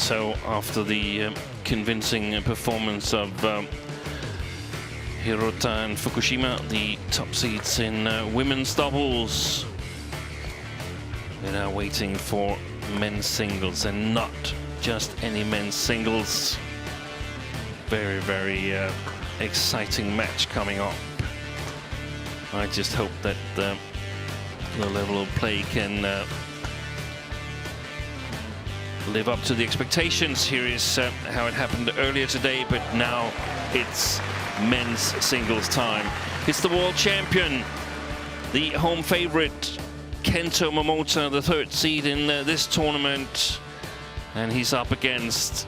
so after the convincing performance of Hirota and Fukushima, the top seeds in women's doubles. We're now waiting for men's singles, and not just any men's singles. Very, very exciting match coming up. I just hope that the level of play can live up to the expectations. Here is how it happened earlier today, but now it's men's singles time. It's the world champion, the home favorite, Kento Momota, the third seed in this tournament, and he's up against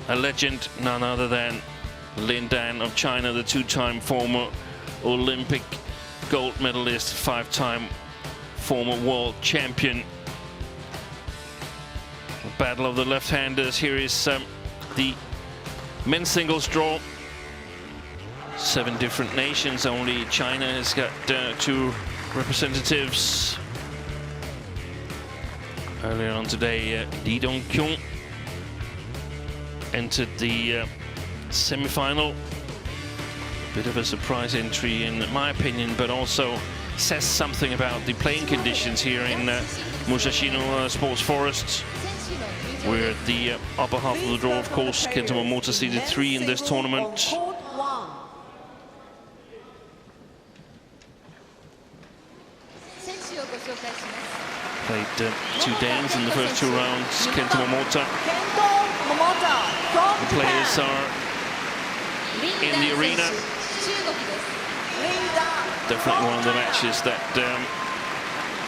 a legend, none other than Lin Dan of China, the two-time former Olympic gold medalist, five-time former world champion. Battle of the left-handers. Here is the men's singles draw. 7 different nations, only China has got 2 representatives. Earlier on today, Lee Dong-kyung entered the semi-final. Bit of a surprise entry in my opinion, but also says something about the playing conditions here in Musashino Sports Forest. We're at the upper half of the draw, of course. Kento Momota seeded 3 in this tournament. Played 2 Danes in the first 2 rounds. Kento Momota. The players are in the arena. Definitely one of the matches that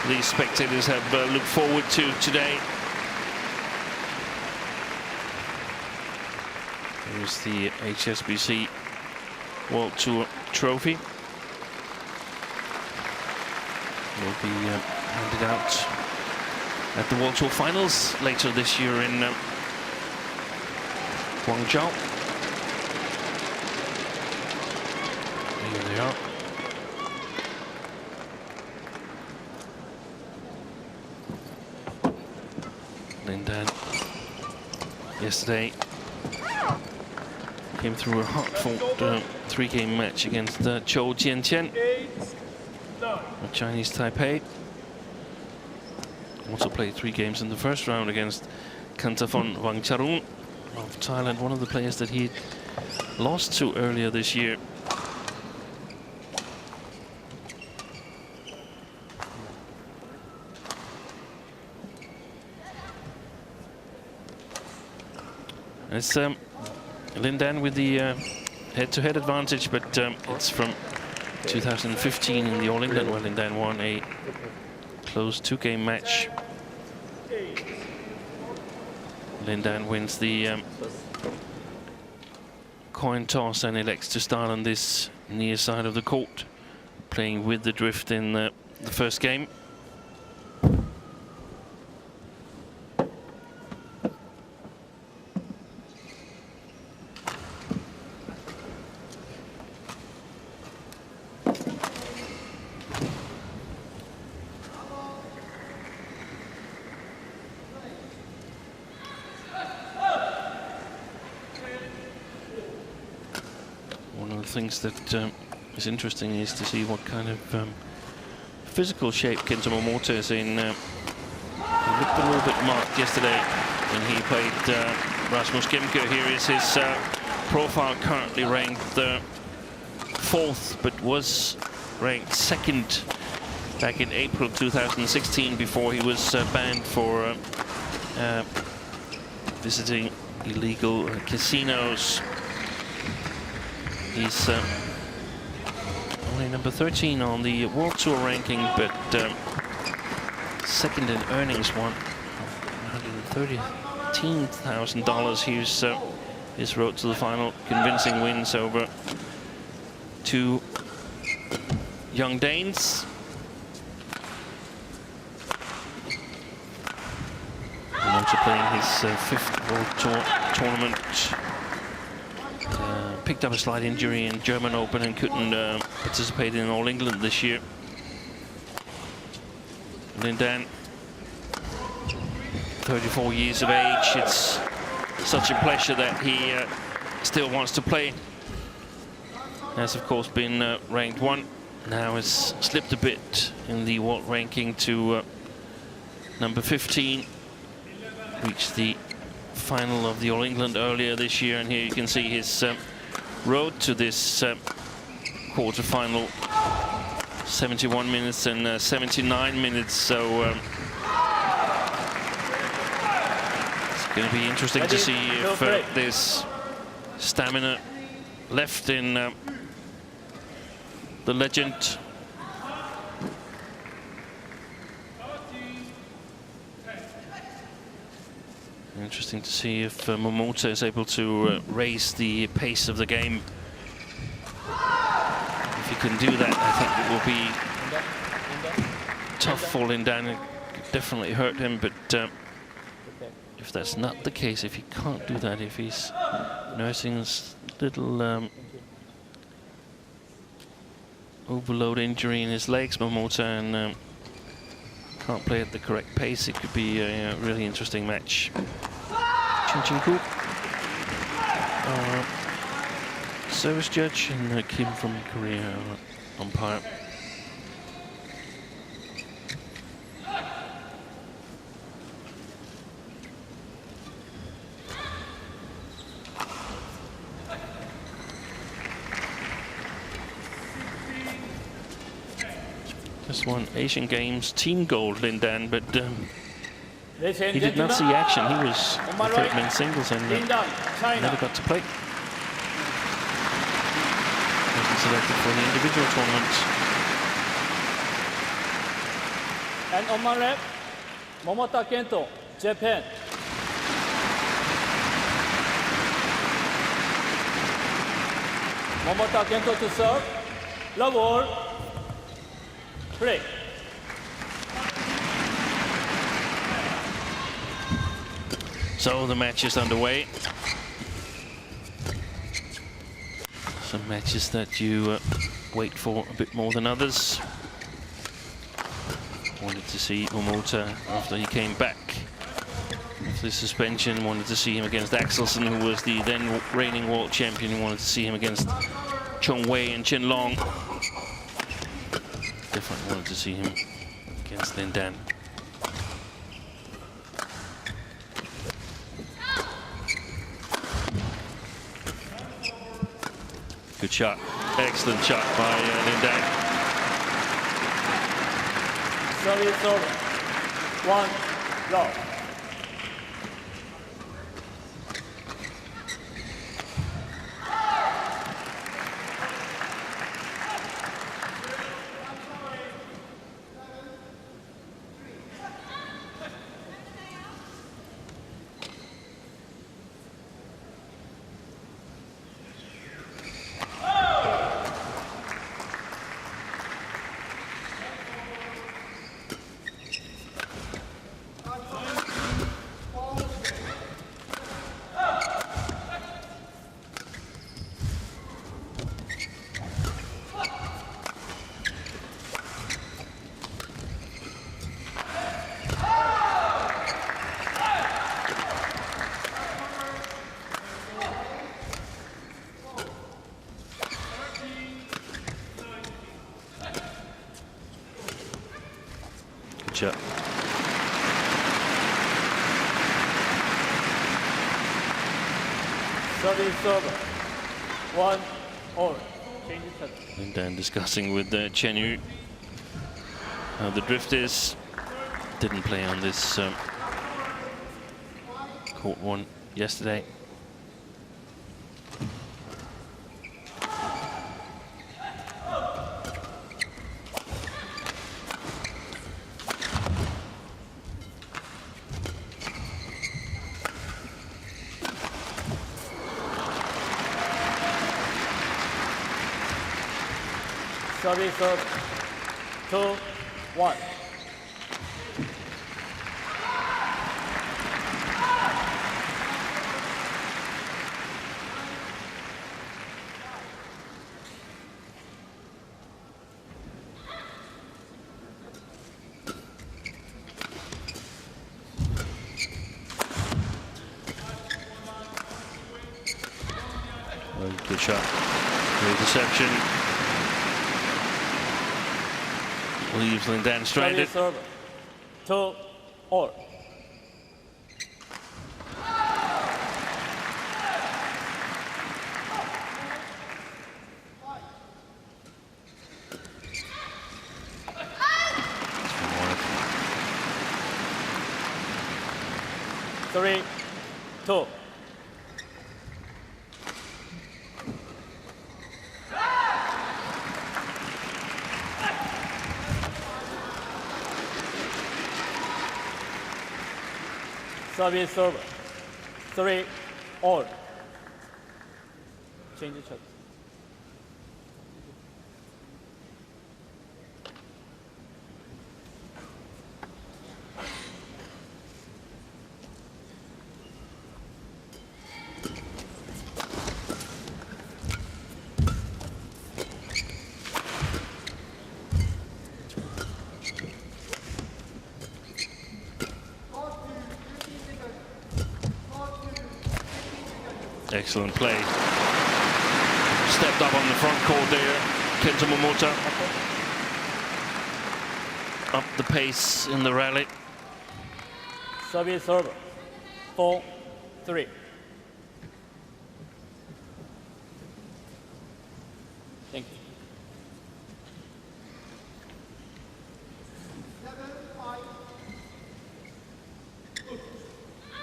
these spectators have looked forward to today. Here's the HSBC World Tour trophy. Will be handed out at the World Tour Finals later this year in Guangzhou. Here they are. Lin Dan yesterday came through a hard-fought 3-game match against Chou Jianqian of Chinese Taipei. Also played 3 games in the first round against Kantafon Wangcharun of Thailand, one of the players that he lost to earlier this year. It's Lin Dan with the head-to-head advantage, but it's from 2015 in the All England where Lin Dan won a close 2-game match. Lin Dan wins the coin toss and elects to start on this near side of the court, playing with the drift in the first game. Things that is interesting is to see what kind of physical shape Kento Momota is in. He looked a little bit marked yesterday when he played Rasmus Gemke. Here is his profile, currently ranked 4th, but was ranked 2nd back in April 2016 before he was banned for visiting illegal casinos. He's only number 13 on the World Tour ranking, but 2nd in earnings, won $113,000. Here's his road to the final, convincing wins over 2 young Danes. And also playing his 5th World Tour tournament. Picked up a slight injury in German Open and couldn't participate in All England this year. Lin Dan 34 years of age. It's such a pleasure that he still wants to play. Has, of course, been ranked 1. Now has slipped a bit in the world ranking to number 15. Reached the final of the All England earlier this year, and here you can see his road to this quarter-final. 71 minutes and 79 minutes, so it's going to be interesting to see if there's stamina left in the legend. Interesting to see if Momota is able to raise the pace of the game. If he can do that, I think it will be tough for Lin Dan. It could definitely hurt him, but if that's not the case, if he can't do that, if he's nursing this little overload injury in his legs, Momota, and can't play at the correct pace, it could be a really interesting match. Chin service judge, and Kim from Korea umpire. Just won Asian Games team gold, Lin Dan, but he did not see action. He was the third men's singles and never got to play. Wasn't selected for the individual tournament. And on my left, Momota Kento, JPN. Momota Kento to serve. Love all. Play. So the match is underway. Some matches that you wait for a bit more than others. Wanted to see Momota after he came back after the suspension. Wanted to see him against Axelsen, who was the then reigning world champion. Wanted to see him against Chong Wei and Chen Long. Definitely wanted to see him against Lin Dan. Good shot. Excellent shot by Lin Dan. Service over. 1 love. Shot. Service over. 1 all. Lin Dan discussing with Chen Yu how the drift is. Didn't play on this court one yesterday. Service over. 2 1. Good shot. Good deception. Leaves Lindan stranded. Serve. 2-all. Three, 2. Service server. 3-all. Change the shot. Excellent play. Stepped up on the front court there. Kento Momota. Up the pace in the rally. Service server. 4-3. Thank you. 7-5.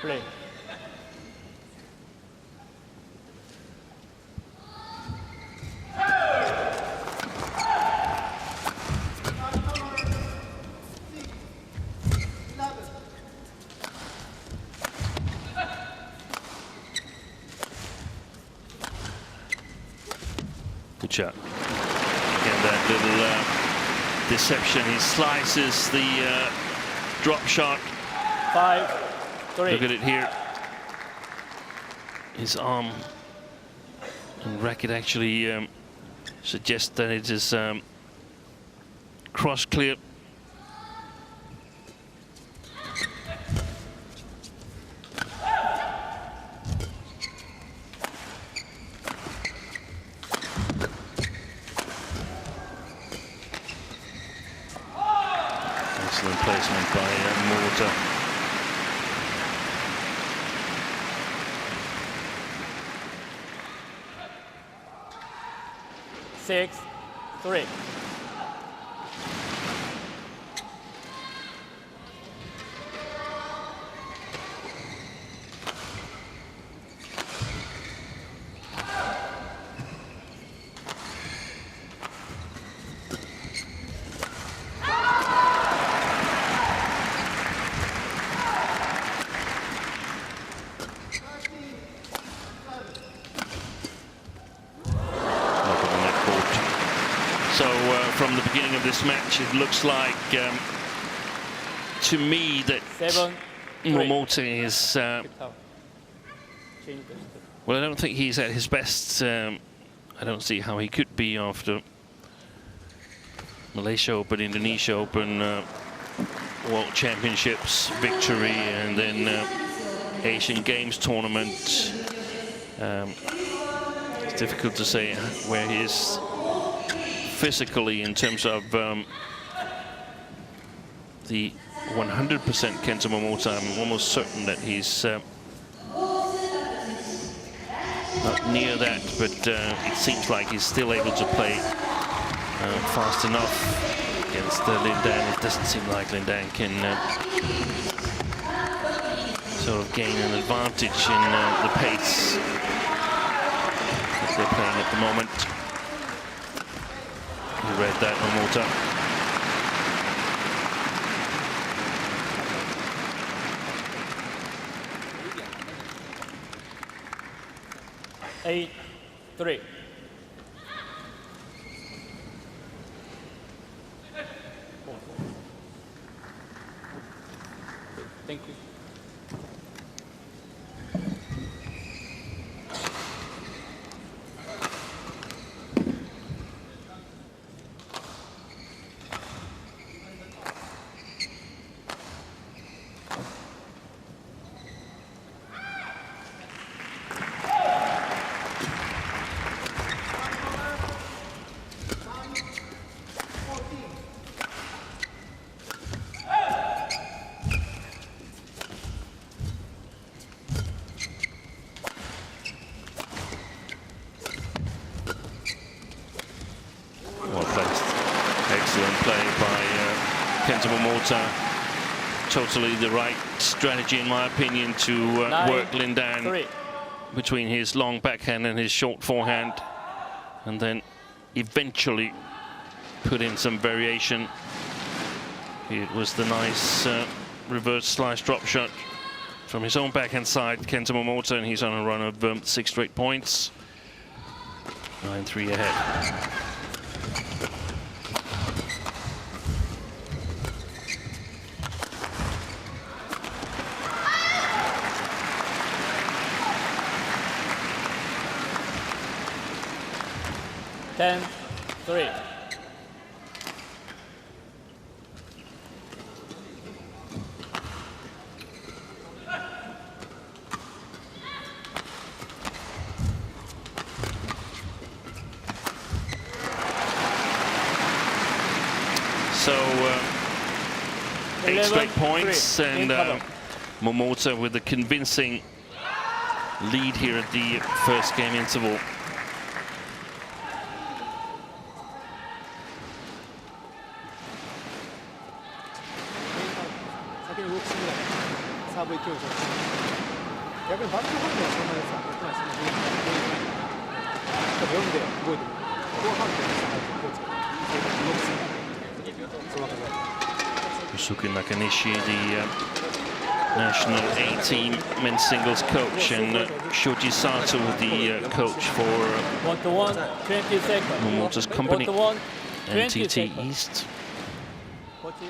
Play. Good shot. Again, that little deception. He slices the drop shot. 5-3. Look at it here. His arm and racket actually suggests that it is cross clear. Excellent placement by Momota. Six, 3. So from the beginning of this match, it looks like to me that 7-3. Momota is well, I don't think he's at his best. I don't see how he could be after Malaysia Open, Indonesia Open, World Championships victory, and then Asian Games tournament. It's difficult to say where he is physically in terms of the 100% Kento Momota. I'm almost certain that he's not near that, but it seems like he's still able to play fast enough against Lindan. It doesn't seem like Lindan can sort of gain an advantage in the pace that they're playing at the moment. You read that, Momota. Eight, 3. Thank you. Kento MOMOTA. Totally the right strategy, in my opinion, to work Lin Dan between his long backhand and his short forehand, and then eventually put in some variation. It was the nice reverse slice drop shot from his own backhand side, Kento MOMOTA, and he's on a run of 6 straight points. 9-3 ahead. Ten, 3. So 8 straight points, and MOMOTA with a convincing lead here at the first game interval. Yusuke Nakanishi, the national A-team men's singles coach, and Shoji Sato, the coach for 1-1, 20 seconds. MOMOTA's company, 1-1, 20 NTT seconds. East. 40.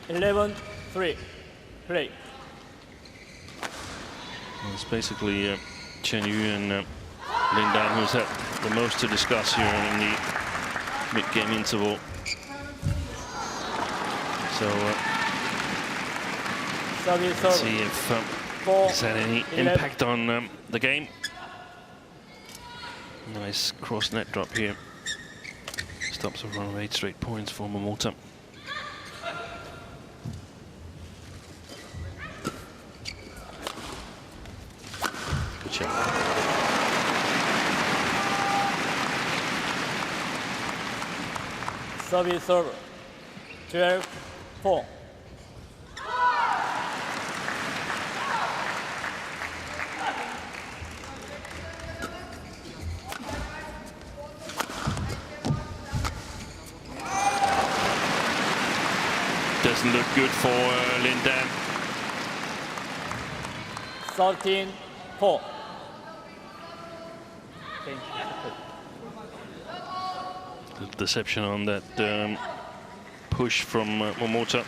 11-3, play. Well, it's basically Chen Yu and Lin Dan who's had the most to discuss here in the mid-game interval. So let's see if it's had any impact on the game. Nice cross net drop here. Stops a run of 8 straight points for MOMOTA. Good shot. Service server. 12-4. Doesn't look good for Lin Dan. 13-4. The deception on that push from MOMOTA.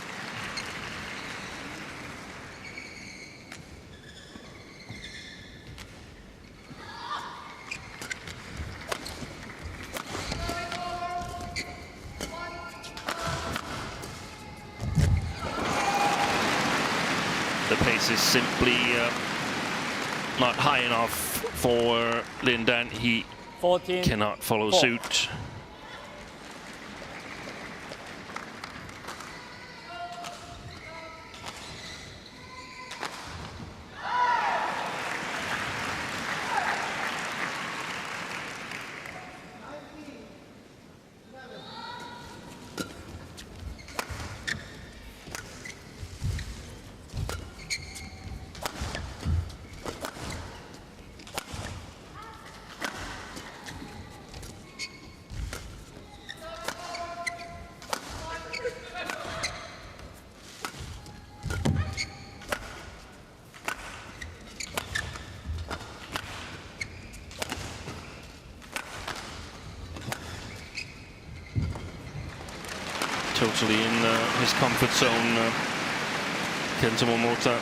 The pace is simply not high enough for Lin Dan. He 14, cannot follow suit. Totally in his comfort zone, Kento MOMOTA.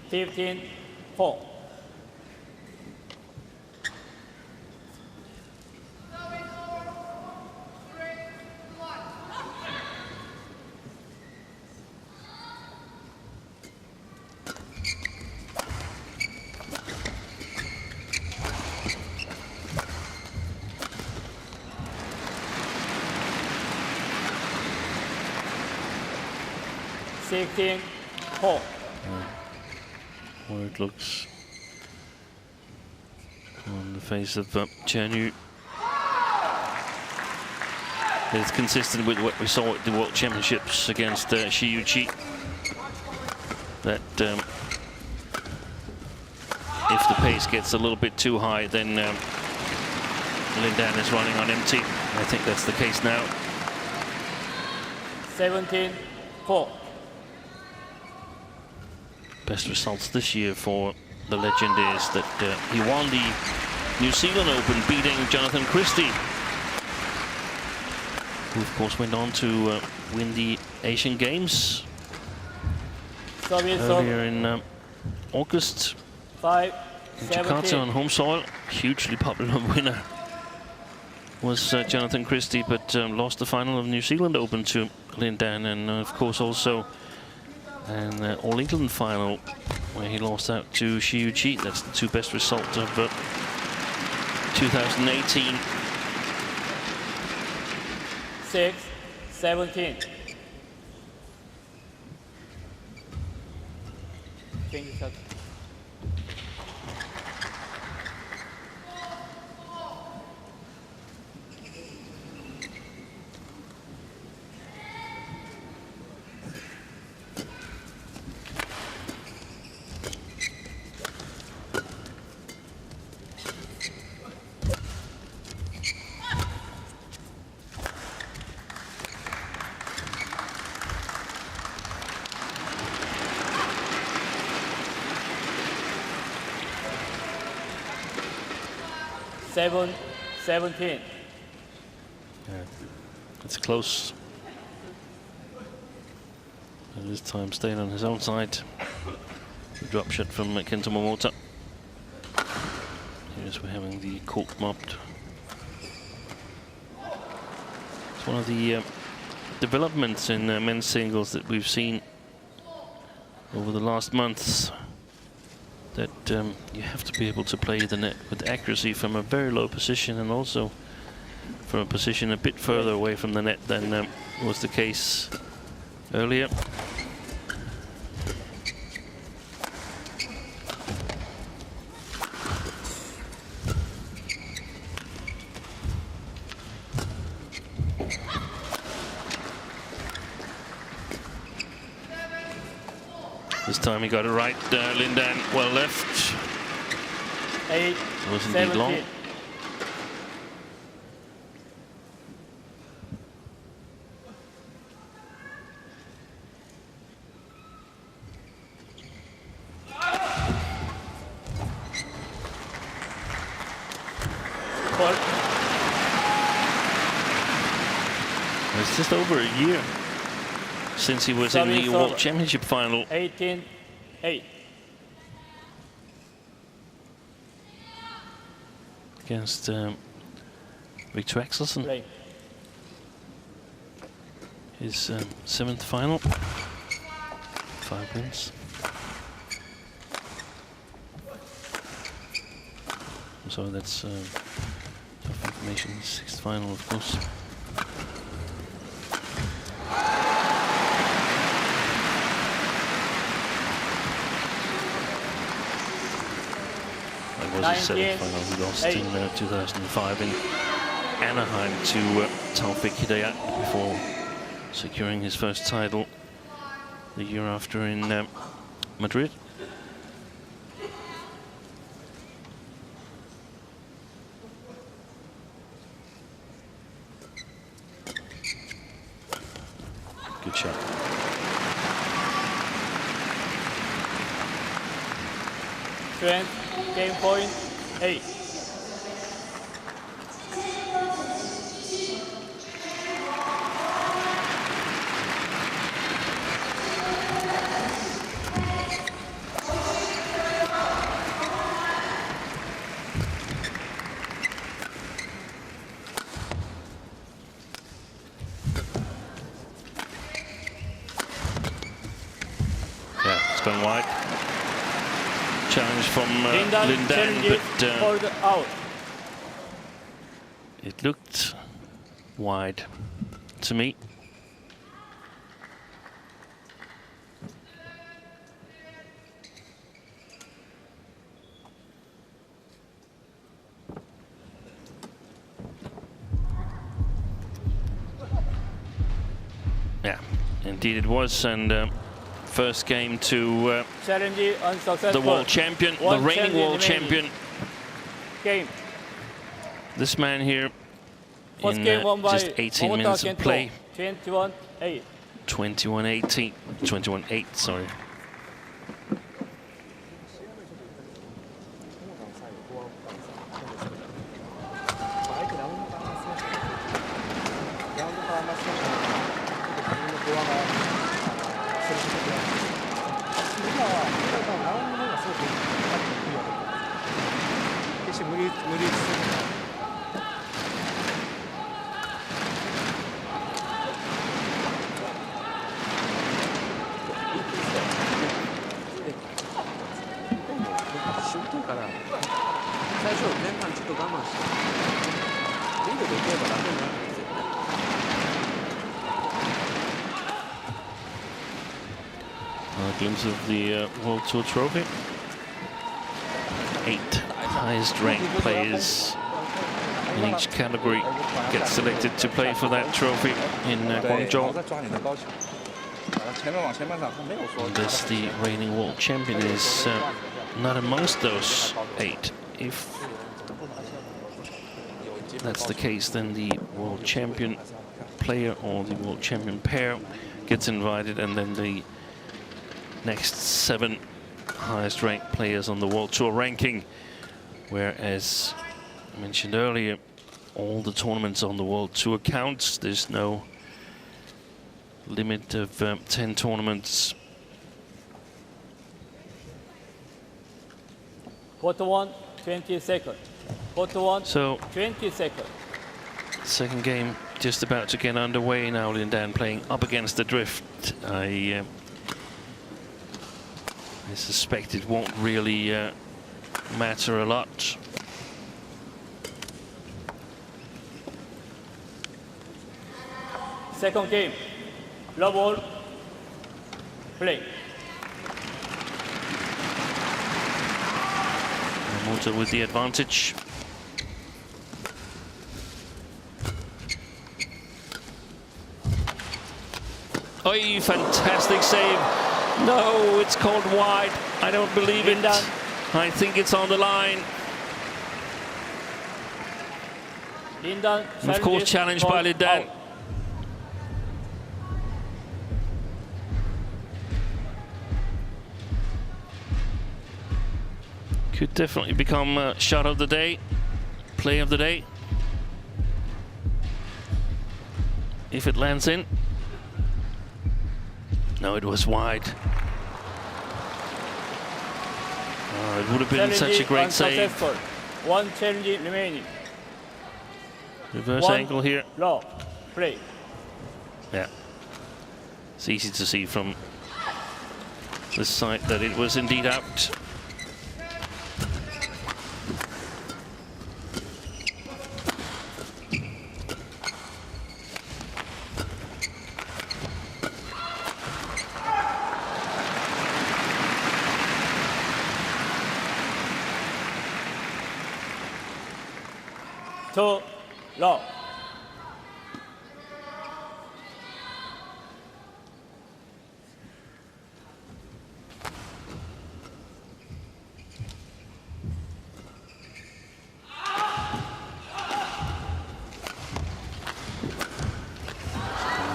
Fifteen, 4. 16-4. Well, it looks on the face of Chen Yu. It's consistent with what we saw at the World Championships against Shi Yu-chi. That if the pace gets a little bit too high, then Lin Dan is running on empty. I think that's the case now. 17-4. Best results this year for the legend is that he won the New Zealand Open, beating Jonathan Christie, who of course went on to win the Asian Games earlier in August. 5-17. In Jakarta on home soil. Hugely popular winner was Jonathan Christie, but lost the final of New Zealand Open to Lin Dan, and of course also an All England final where he lost out to Shi Yu-chi. That's the two best results of 2018. 6-17. Thank you, sir. Seven, 17. Yeah, it's close. And this time staying on his own side. The drop shot from Kento Momota. Here's we're having the court mopped. It's one of the developments in men's singles that we've seen over the last months. That you have to be able to play the net with accuracy from a very low position, and also from a position a bit further away from the net than was the case earlier. This time he got it right. Lin Dan well left. 8, It was indeed long. 17. It's just over a year since he was in the World Championship final. 18-8. Against Victor Axelsen. Play. His 7th final. 5 wins. So that's tough information. 6th final, of course. Was his 7th final. He lost in 2005 in Anaheim to Taufik Hidayat before securing his first title the year after in Madrid. Good shot. Game point 8. Yeah, it's gone wide. Challenge from Lin Dan, but out. It looked wide to me. Indeed it was, and first game to Challenge unsuccessful. the world champion, the One reigning world challenge champion. Game. This man here First in game won by just 18 Momota minutes of Kento, play. 21-8. 21-18, 21-8, sorry. A glimpse of the World Tour trophy. 8 highest ranked players in each category get selected to play for that trophy in Guangzhou. And thus the reigning world champion is not amongst those 8. If that's the case, then the world champion player or the world champion pair gets invited, and then the next 7 highest ranked players on the World Tour ranking. Whereas I mentioned earlier, all the tournaments on the World Tour counts. There's no limit of 10 tournaments. Quarter 1, 20 seconds. Quarter 1, So 20 seconds. second game just about to get underway now. Lin Dan playing up against the drift. I suspect it won't really matter a lot. Second game. Love ball. Play. Momota with the advantage. Oh, fantastic save. No, it's called wide. I don't believe it. I think it's on the line. Lin Dan. And of course, challenged by Lin Dan. Could definitely become shot of the day, play of the day, if it lands in. No, it was wide. Oh, it would have been such a great save. One challenge remaining. Reverse One angle here. Low. Play. Yeah. It's easy to see from this side that it was indeed out. Too low.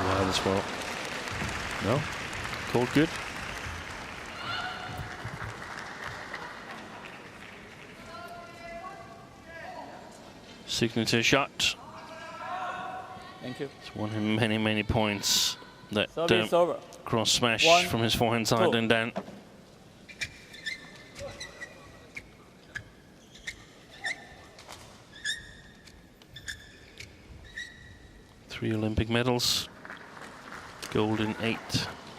Wide as well. No? Called good. Signature shot. Thank you. It's won him many, many points. That Service over. cross smash One, from his forehand side, two. and then three Olympic medals. Gold in 8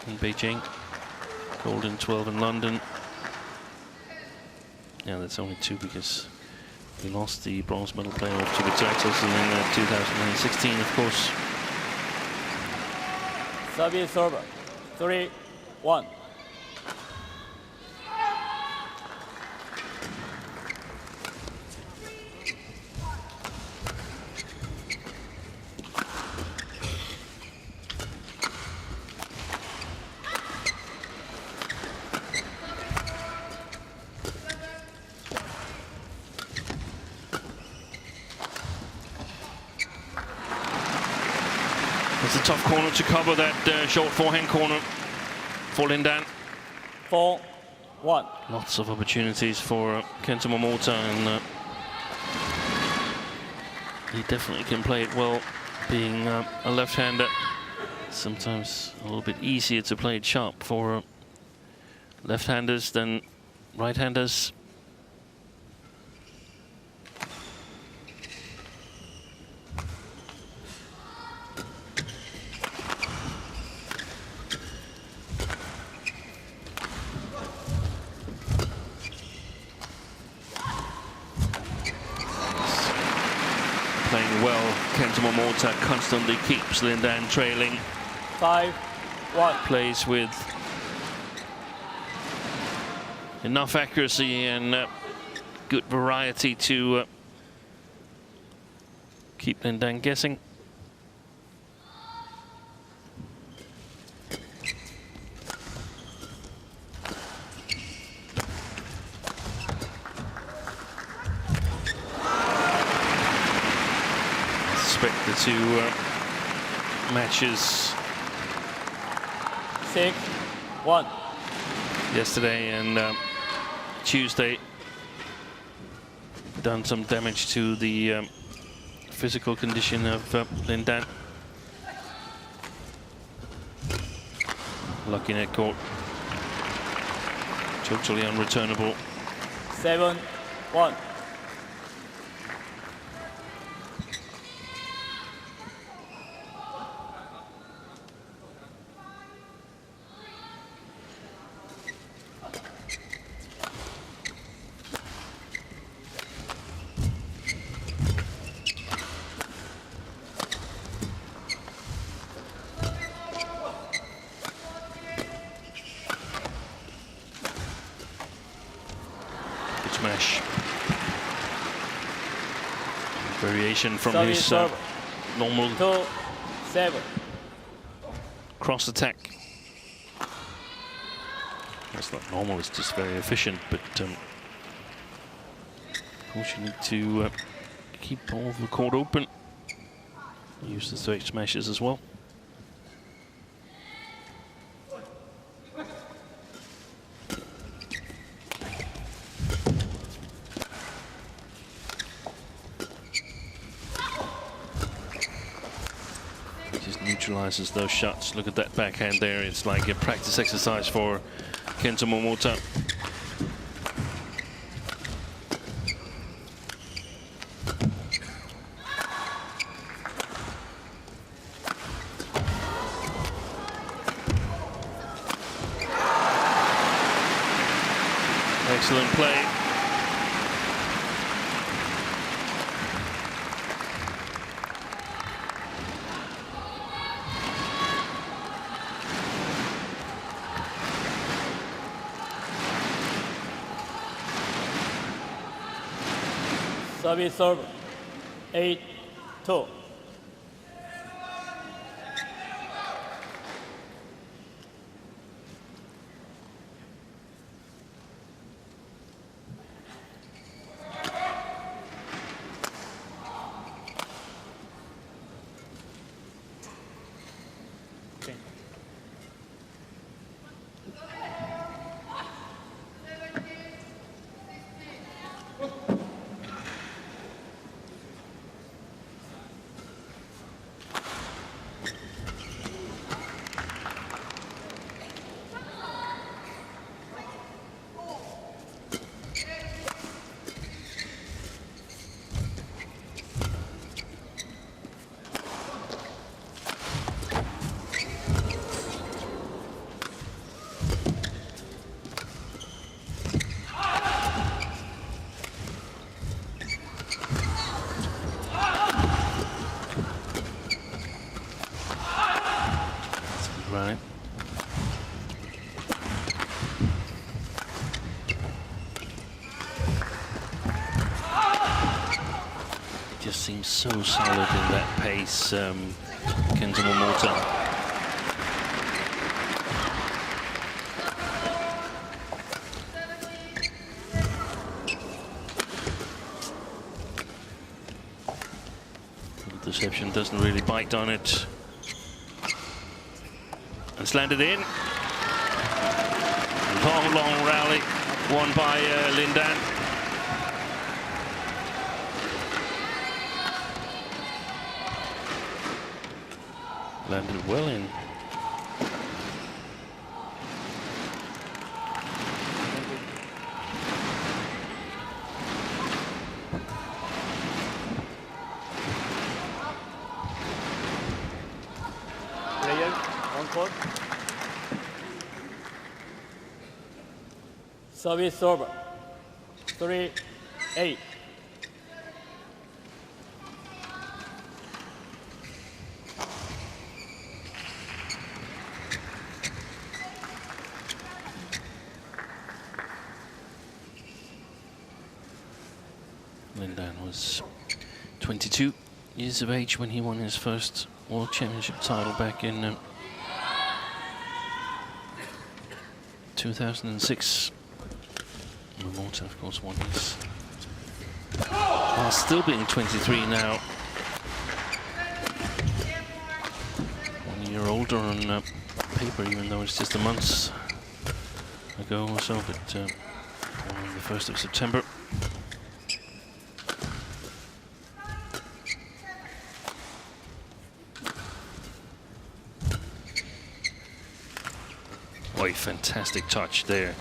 in Beijing. Gold in 12 in London. Yeah, that's only 2 because we lost the bronze medal playoff to Victor Axelsen in 2016, of course. Service over. 3-1. It's a tough corner to cover, that short forehand corner for Lin Dan. 4-1. Lots of opportunities for Kento Momota, and he definitely can play it well, being a left-hander. Sometimes a little bit easier to play it sharp for left-handers than right-handers. Playing well, Kento Momota constantly keeps Lin Dan trailing. 5-1. Plays with enough accuracy and good variety to keep Lin Dan guessing. Expect the two matches 6-1. yesterday and Tuesday done some damage to the physical condition of Lin Dan. Lucky net court, totally unreturnable. 7-1. Smash. Variation from Service his serve. normal 2-7. cross attack. That's not normal, it's just very efficient, but of course you need to keep all of the court open. Use the straight smashes as well. Neutralizes those shots. Look at that backhand there. It's like a practice exercise for Kento Momota. Excellent play. Service serve. 8-2. Right. Just seems so solid in that pace, Kento Momota. The deception doesn't really bite on it. It's landed in. Long, long rally, won by LIN. Landed well in. Player on court. Service over. 3-8. LIN was 22 years of age when he won his first World Championship title back in 2006. Momota, of course, won his while still being 23 now. 1 year older on paper, even though it's just a month ago or so, but on the 1st of September. Oh, a fantastic touch there.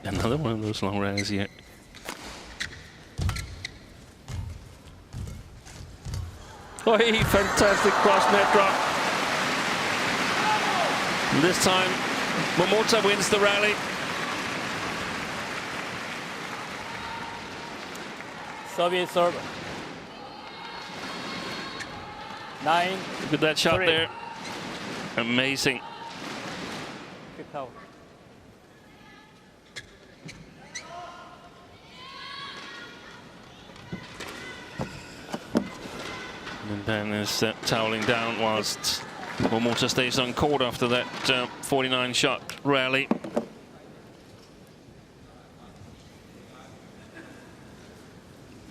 Another one of those long rallies here. Oh, fantastic cross net drop. And this time, Momota wins the rally. Soviet server. 9. Look at that shot 3. there. Amazing. Kick out. And then is toweling down whilst Momota stays on court after that 49-shot rally.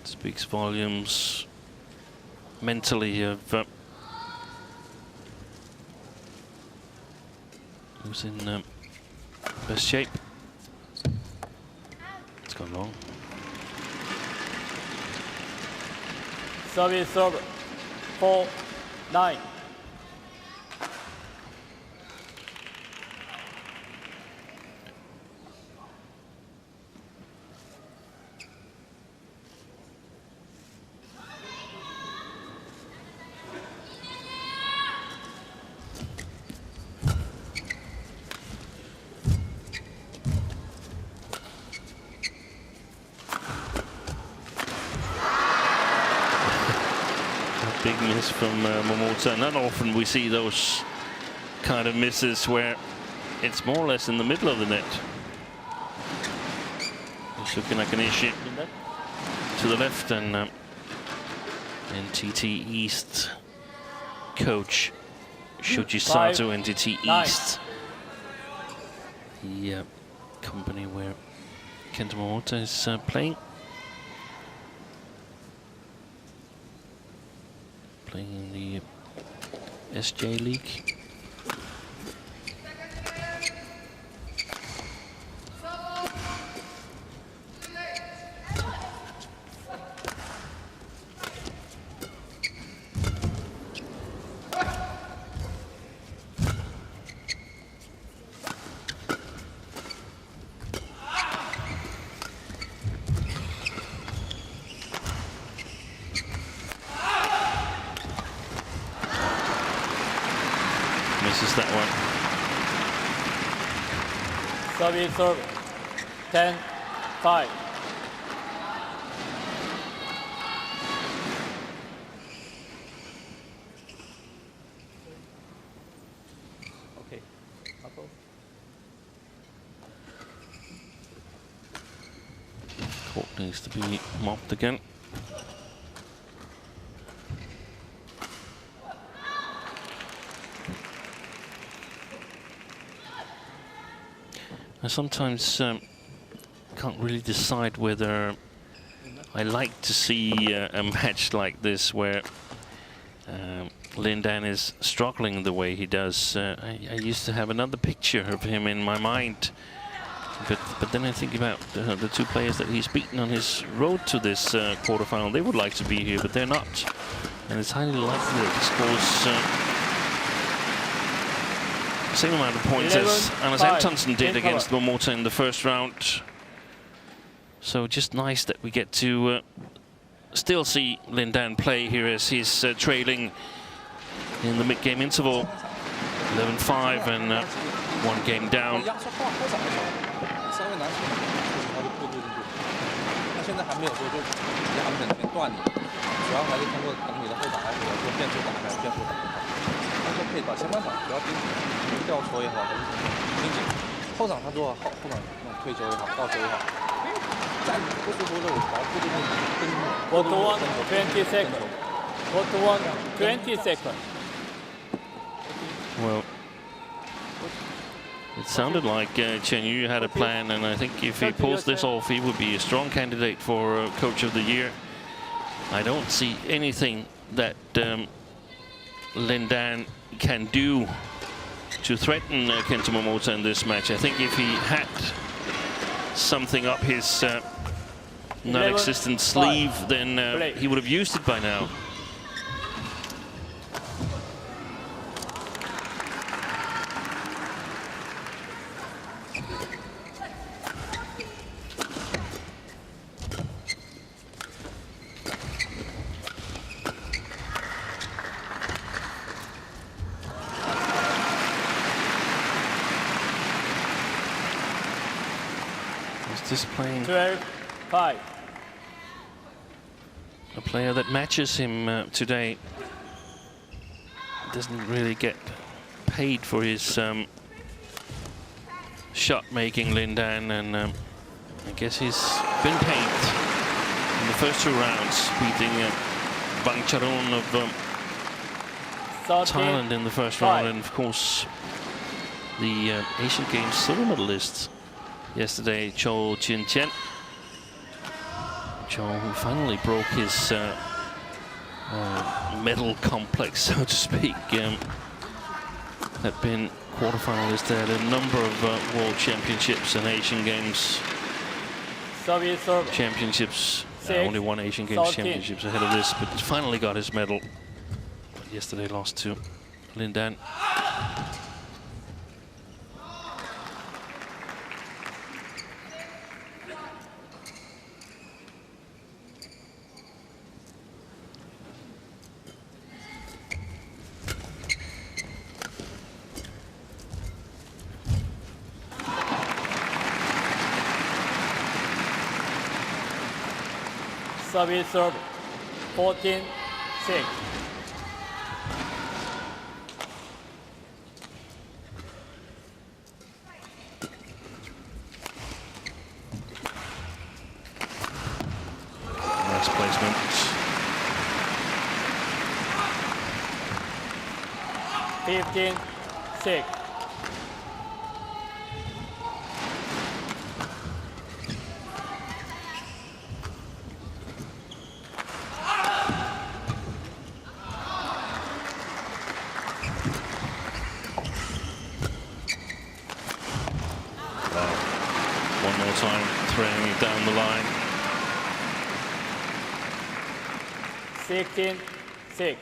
Speaks volumes mentally of who's in best shape. It's gone long. Soviet server. 4-9. Big miss from Momota. Not often we see those kind of misses where it's more or less in the middle of the net. It's looking like an issue to the left, and NTT East coach Shoji Sato, NTT East, the company where Kento Momota is playing. Playing in the SJ League. Misses that one. Soviet server. 10-5. Okay. Court needs to be mopped again. I sometimes can't really decide whether I like to see a match like this where Lin Dan is struggling the way he does. I used to have another picture of him in my mind, but then I think about the two players that he's beaten on his road to this quarterfinal. They would like to be here, but they're not, and it's highly likely that he scores the same amount of points as Anders Antonsen did against Momota in the first round. So just nice that we get to still see Lin Dan play here as he's trailing in the mid-game interval, 11-5 and 1 game down. Quarter 1, 20 seconds. Quarter 1, 20 seconds. Well, it sounded like Chen Yu had a plan, and I think if he pulls this off, he would be a strong candidate for Coach of the Year. I don't see anything that Lin Dan can do to threaten Kento Momota in this match. I think if he had something up his non-existent sleeve, then he would have used it by now. Just playing 12-5. A player that matches him today doesn't really get paid for his shot making, Lin Dan, and I guess he's been paid in the first 2 rounds, beating Bang Charon of Thailand in the first round, and of course the Asian Games silver medalist yesterday, CHN. Cho, who finally broke his medal complex, so to speak, had been quarterfinalist at a number of World Championships and Asian Games Championships. Only 1 Asian Games Championships ahead of this, but finally got his medal. But yesterday lost to Lin Dan. Service serve 14-6. Nice placement. 15-6. One more time, threading it down the line. 16-6.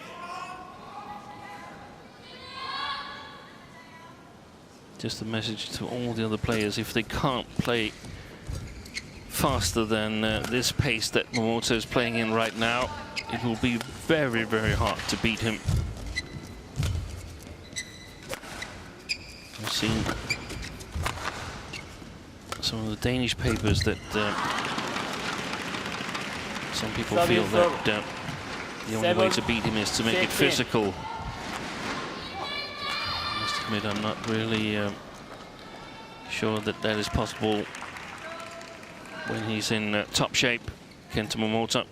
Just a message to all the other players: if they can't play faster than this pace that Momota is playing in right now, it will be very, very hard to beat him. I've seen some of the Danish papers that some people feel that the only way to beat him is to make it physical. I must admit, I'm not really sure that that is possible when he's in top shape, Kento Momota.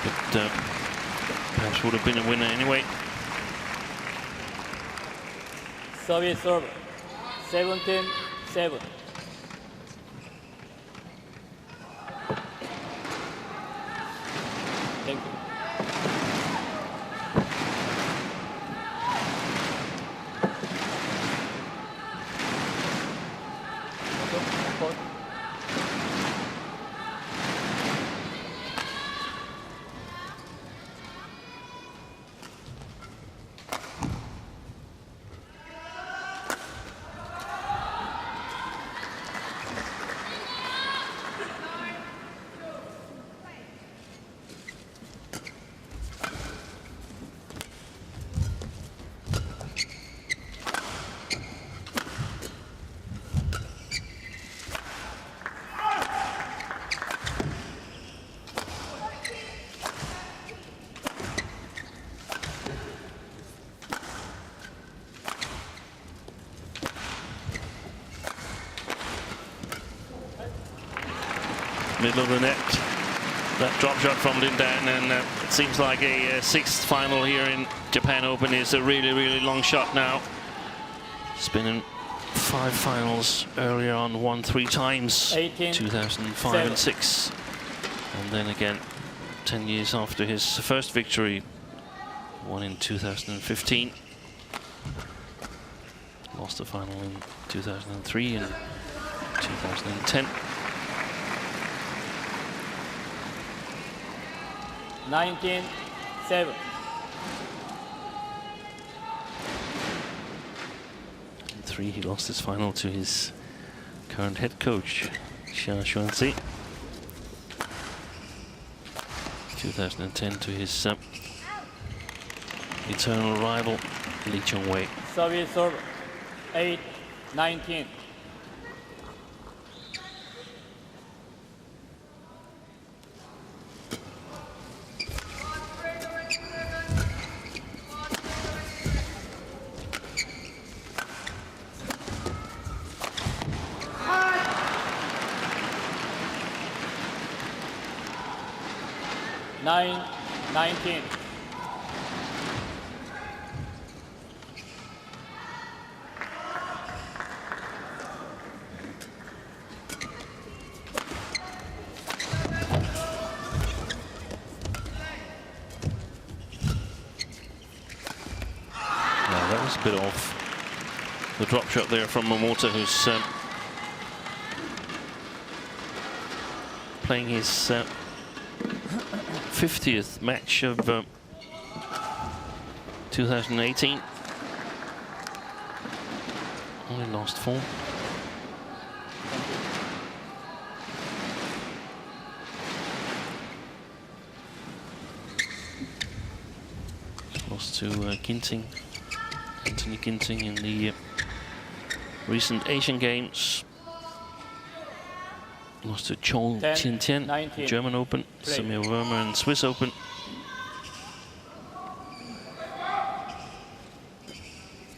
but perhaps would have been a winner anyway. Service over. 17-7. Thank you. Middle of the net, that drop shot from Lin Dan, and it seems like a sixth final here in Japan Open is a really, really long shot now. It's been in 5 finals earlier on, won 3 times, 2005 and 6, and then again 10 years after his first victory, won in 2015. Lost the final in 2003 and 2010. 19-7. In 3, he lost his final to his current head coach, Xia Xuanzi. 2010 to his eternal rival, Li Chongwei. Service over. 8-19. Nine, 19. That was a bit off. The drop shot there from Momota, who's playing his 50th match of 2018. Only lost 4. Lost to Ginting, Anthony Ginting in the recent Asian Games. Lost to Chou Tiantian, German Open, Samir Verma and Swiss Open.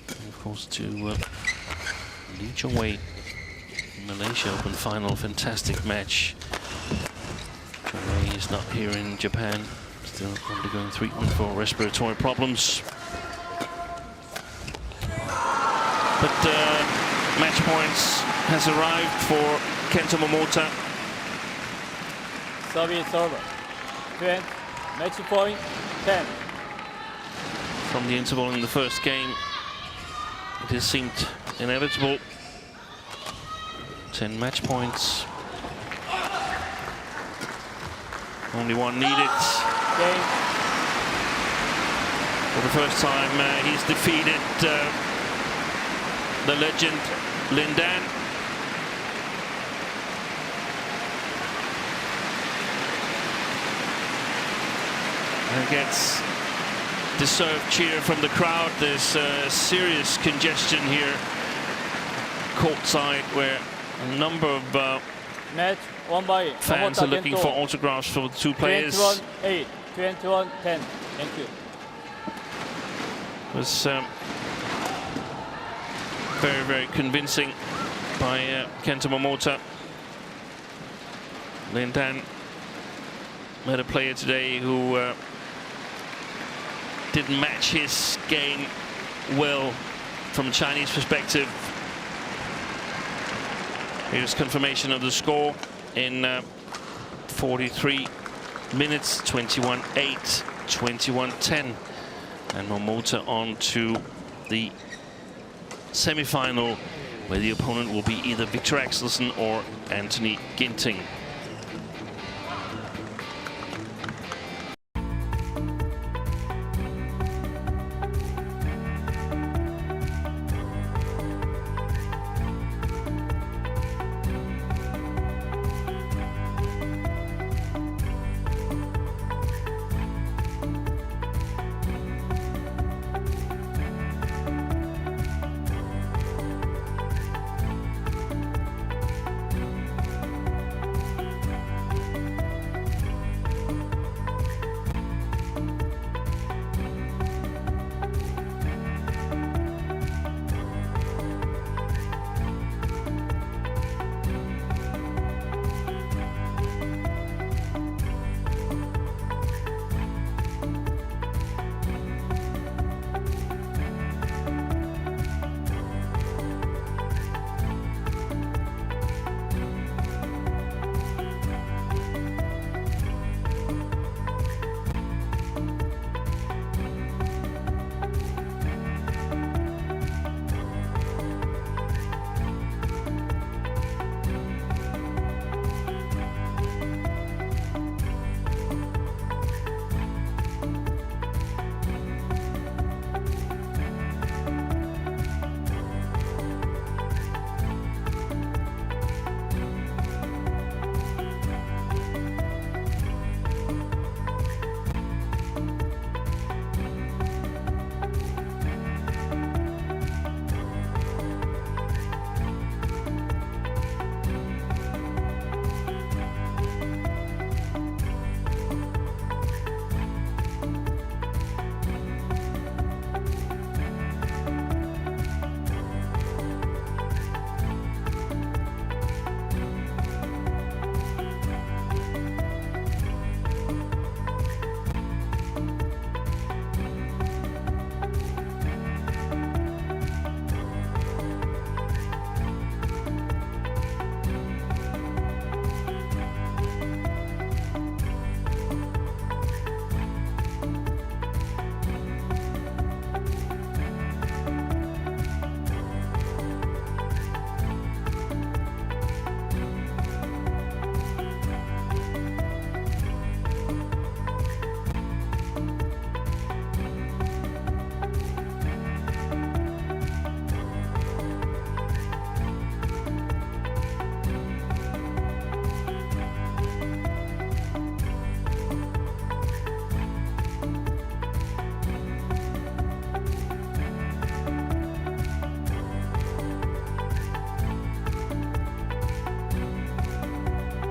And of course to Li Chongwei, Malaysia Open final, fantastic match. Chongwei is not here in Japan, still undergoing treatment for respiratory problems. But match points has arrived for Kento Momota. Service over. 20. Match point 10. From the interval in the first game, it has seemed inevitable. 10 match points. Only one needed. Game. For the first time, he's defeated the legend Lin Dan. And gets deserved cheer from the crowd. There's serious congestion here courtside, where a number of Match won by fans Momota are looking Kento. for autographs for the 2 players. 21-8, 21-10. Thank you. It was very, very convincing by Kento Momota. Lin Dan met a player today who didn't match his game well from a Chinese perspective. Here's confirmation of the score in 43 minutes, 21-8, 21-10. And Momota on to the semi-final, where the opponent will be either Victor Axelsen or Anthony Ginting.